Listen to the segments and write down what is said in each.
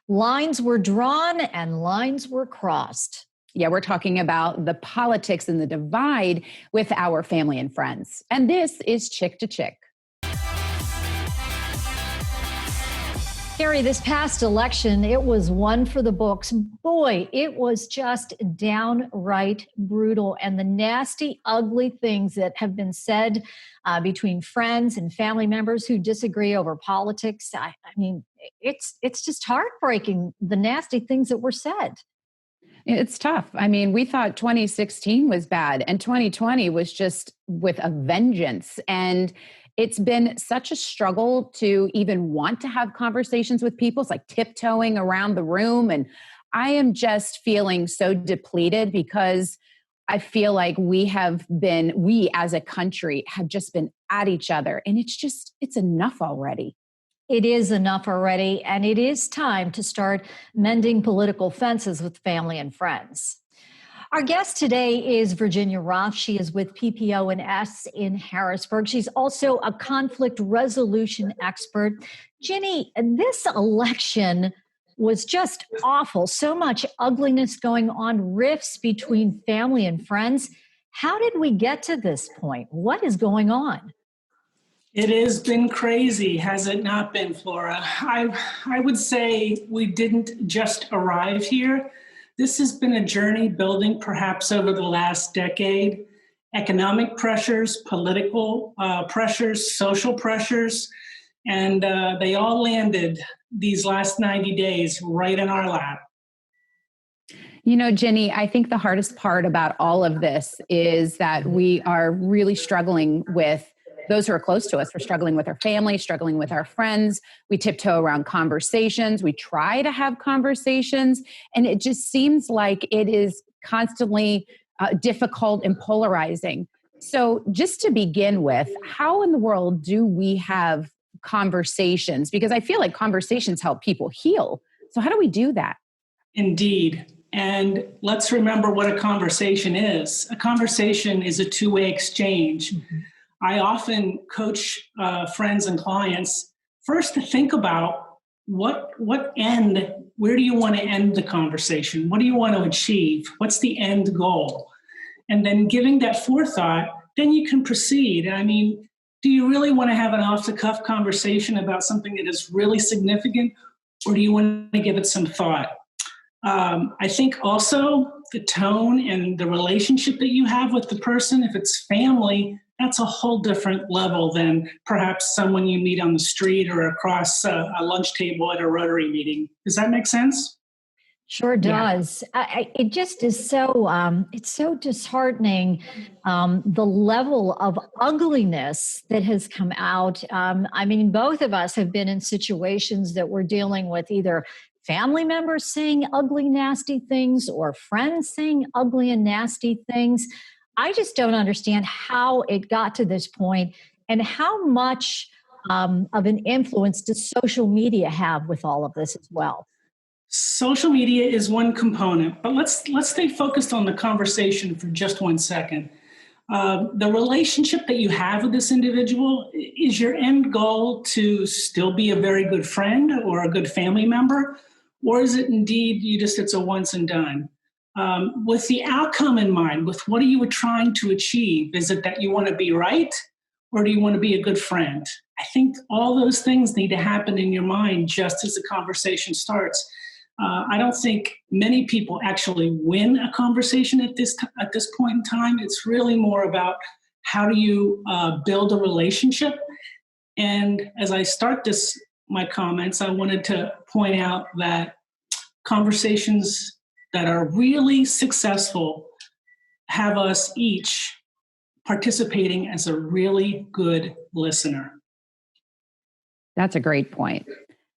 Lines were drawn and lines were crossed. Yeah, we're talking about the politics and the divide with our family and friends. And this is Chick to Chick. Gary, this past election, it was one for the books. Boy, it was just downright brutal. And the nasty, ugly things that have been said between friends and family members who disagree over politics. I mean, it's just heartbreaking, the nasty things that were said. It's tough. I mean, we thought 2016 was bad and 2020 was just with a vengeance. And it's been such a struggle to even want to have conversations with people. It's like tiptoeing around the room. And I am just feeling so depleted because I feel like we as a country have just been at each other. And it's enough already. It is enough already, and it is time to start mending political fences with family and friends. Our guest today is Virginia Roth. She is with PPO&S in Harrisburg. She's also a conflict resolution expert. Ginny, this election was just awful. So much ugliness going on, rifts between family and friends. How did we get to this point? What is going on? It has been crazy, has it not been, Flora? I would say we didn't just arrive here. This has been a journey building perhaps over the last decade. Economic pressures, political pressures, social pressures, and they all landed these last 90 days right in our lap. You know, Jenny, I think the hardest part about all of this is that we are really struggling with those who are close to us. We're struggling with our family, struggling with our friends. We tiptoe around conversations. We try to have conversations. And it just seems like it is constantly difficult and polarizing. So just to begin with, how in the world do we have conversations? Because I feel like conversations help people heal. So how do we do that? Indeed. And let's remember what a conversation is. A conversation is a two-way exchange. Mm-hmm. I often coach friends and clients first to think about where do you want to end the conversation? What do you want to achieve? What's the end goal? And then giving that forethought, then you can proceed. I mean, do you really want to have an off-the-cuff conversation about something that is really significant, or do you want to give it some thought? I think also the tone and the relationship that you have with the person, if it's family, that's a whole different level than perhaps someone you meet on the street or across a lunch table at a Rotary meeting. Does that make sense? Sure does. Yeah. It just is so, it's so disheartening, the level of ugliness that has come out. I mean, both of us have been in situations that we're dealing with either family members saying ugly, nasty things or friends saying ugly and nasty things. I just don't understand how it got to this point and how much of an influence does social media have with all of this as well? Social media is one component, but let's stay focused on the conversation for just 1 second. The relationship that you have with this individual, is your end goal to still be a very good friend or a good family member? Or is it indeed it's a once and done? With the outcome in mind, with what are you trying to achieve? Is it that you want to be right, or do you want to be a good friend? I think all those things need to happen in your mind just as the conversation starts. I don't think many people actually win a conversation at this point in time. It's really more about how do you build a relationship. And as I start my comments, I wanted to point out that conversations that are really successful have us each participating as a really good listener. That's a great point.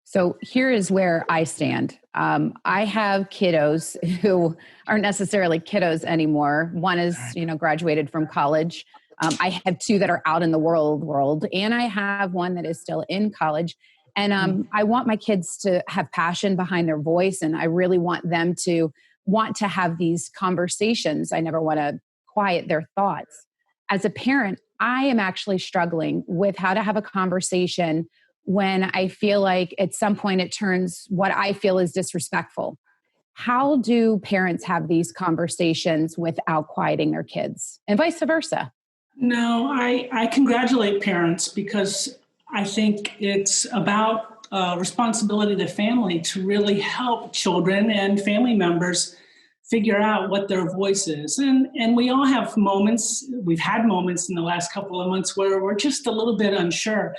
So here is where I stand. I have kiddos who aren't necessarily kiddos anymore. One is, graduated from college. I have two that are out in the world, and I have one that is still in college. And I want my kids to have passion behind their voice, and I really want them to want to have these conversations. I never want to quiet their thoughts. As a parent, I am actually struggling with how to have a conversation when I feel like at some point it turns what I feel is disrespectful. How do parents have these conversations without quieting their kids and vice versa? No, I congratulate parents because I think it's about responsibility of the family to really help children and family members figure out what their voice is. And we all have moments, we've had moments in the last couple of months where we're just a little bit unsure.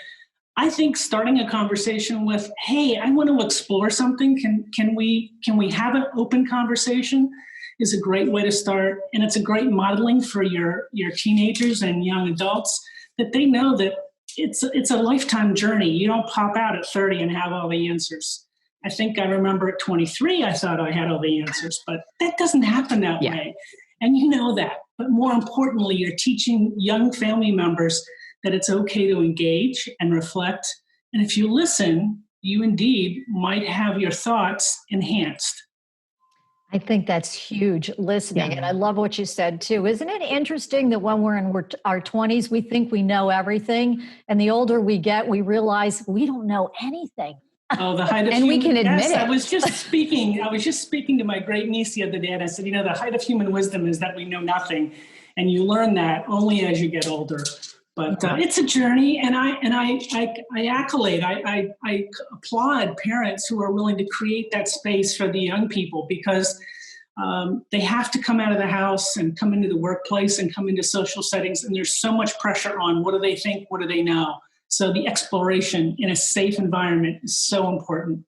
I think starting a conversation with, "Hey, I want to explore something. Can we have an open conversation?" is a great way to start, and it's a great modeling for your teenagers and young adults that they know that it's a lifetime journey. You don't pop out at 30 and have all the answers. I think I remember at 23, I thought I had all the answers, but that doesn't happen that way, and you know that. But more importantly, you're teaching young family members that it's okay to engage and reflect. And if you listen, you indeed might have your thoughts enhanced. I think that's huge, listening. And I love what you said too. Isn't it interesting that when we're in our 20s, we think we know everything. And the older we get, we realize we don't know anything. Oh, the height of and we can admit it. I was just speaking to my great niece the other day, and I said, the height of human wisdom is that we know nothing. And you learn that only as you get older. But it's a journey, and I accolade, I applaud parents who are willing to create that space for the young people because they have to come out of the house and come into the workplace and come into social settings, and there's so much pressure on what do they think, what do they know. So the exploration in a safe environment is so important.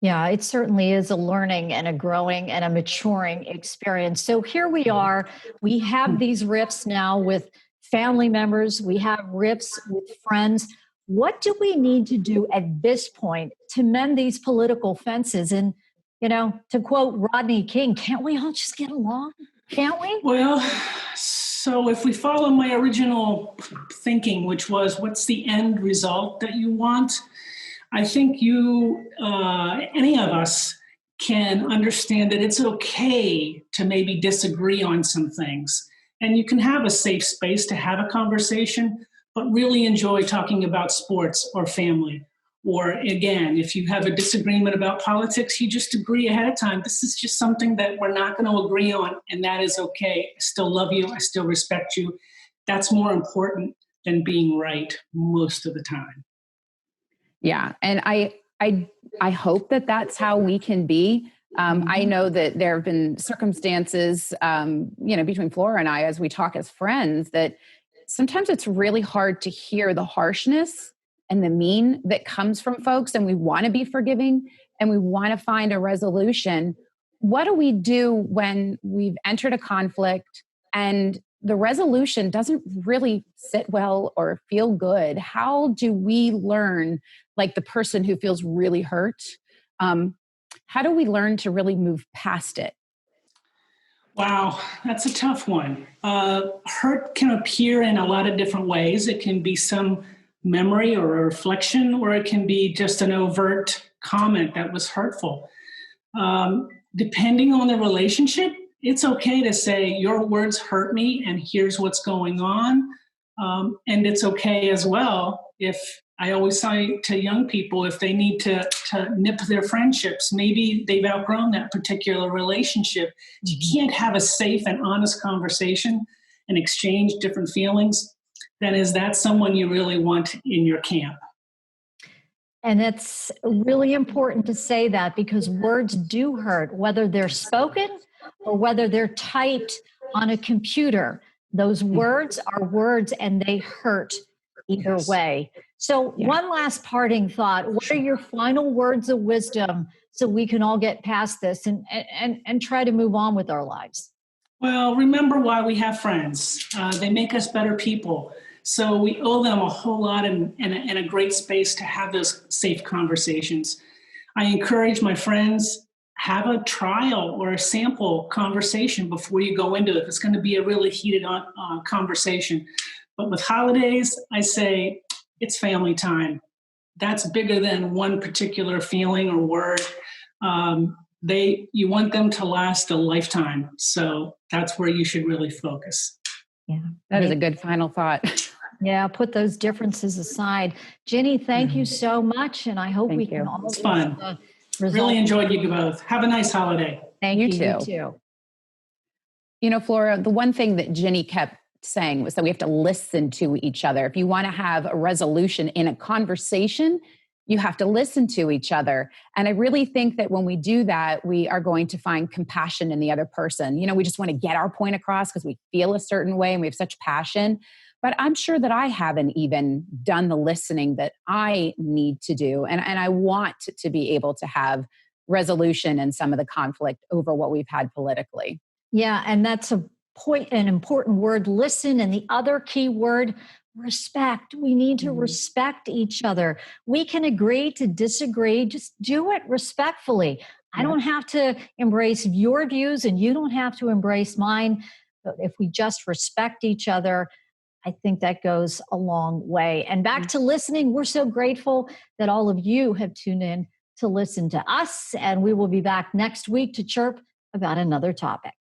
Yeah, it certainly is a learning and a growing and a maturing experience. So here we are. We have these rifts now with family members. We have rifts with friends. What do we need to do at this point to mend these political fences? And, to quote Rodney King, can't we all just get along? Can't we? Well, so if we follow my original thinking, which was what's the end result that you want? I think any of us can understand that it's okay to maybe disagree on some things. And you can have a safe space to have a conversation, but really enjoy talking about sports or family. Or again, if you have a disagreement about politics, you just agree ahead of time. This is just something that we're not going to agree on, and that is okay. I still love you. I still respect you. That's more important than being right most of the time. Yeah. And I hope that that's how we can be. I know that there have been circumstances, between Flora and I, as we talk as friends, that sometimes it's really hard to hear the harshness and the mean that comes from folks. And we want to be forgiving and we want to find a resolution. What do we do when we've entered a conflict and the resolution doesn't really sit well or feel good? How do we learn, like the person who feels really hurt, how do we learn to really move past it? Wow, that's a tough one. Hurt can appear in a lot of different ways. It can be some memory or a reflection, or it can be just an overt comment that was hurtful. Depending on the relationship, it's okay to say, your words hurt me and here's what's going on. And it's okay as well if, I always say to young people, if they need to nip their friendships, maybe they've outgrown that particular relationship. You can't have a safe and honest conversation and exchange different feelings, then is that someone you really want in your camp? And it's really important to say that because words do hurt, whether they're spoken or whether they're typed on a computer. Those words are words and they hurt either way. So one last parting thought. What are your final words of wisdom so we can all get past this and try to move on with our lives? Well, remember why we have friends. They make us better people. So we owe them a whole lot and a great space to have those safe conversations. I encourage my friends, have a trial or a sample conversation before you go into it. It's going to be a really heated conversation. But with holidays, I say it's family time. That's bigger than one particular feeling or word. You want them to last a lifetime. So that's where you should really focus. Yeah, that is a good final thought. Yeah, put those differences aside. Jenny, thank you so much. And I hope we can all It's fun. resolve. Really enjoyed you both. Have a nice holiday. Thank you. You too. You know, Flora, the one thing that Jenny kept saying was that we have to listen to each other. If you want to have a resolution in a conversation, you have to listen to each other. And I really think that when we do that, we are going to find compassion in the other person. You know, we just want to get our point across because we feel a certain way and we have such passion. But I'm sure that I haven't even done the listening that I need to do. And I want to be able to have resolution in some of the conflict over what we've had politically. Yeah, and that's an important word, listen. And the other key word, respect. We need to respect each other. We can agree to disagree, just do it respectfully. I don't have to embrace your views and you don't have to embrace mine. But if we just respect each other, I think that goes a long way. And back to listening, we're so grateful that all of you have tuned in to listen to us. And we will be back next week to chirp about another topic.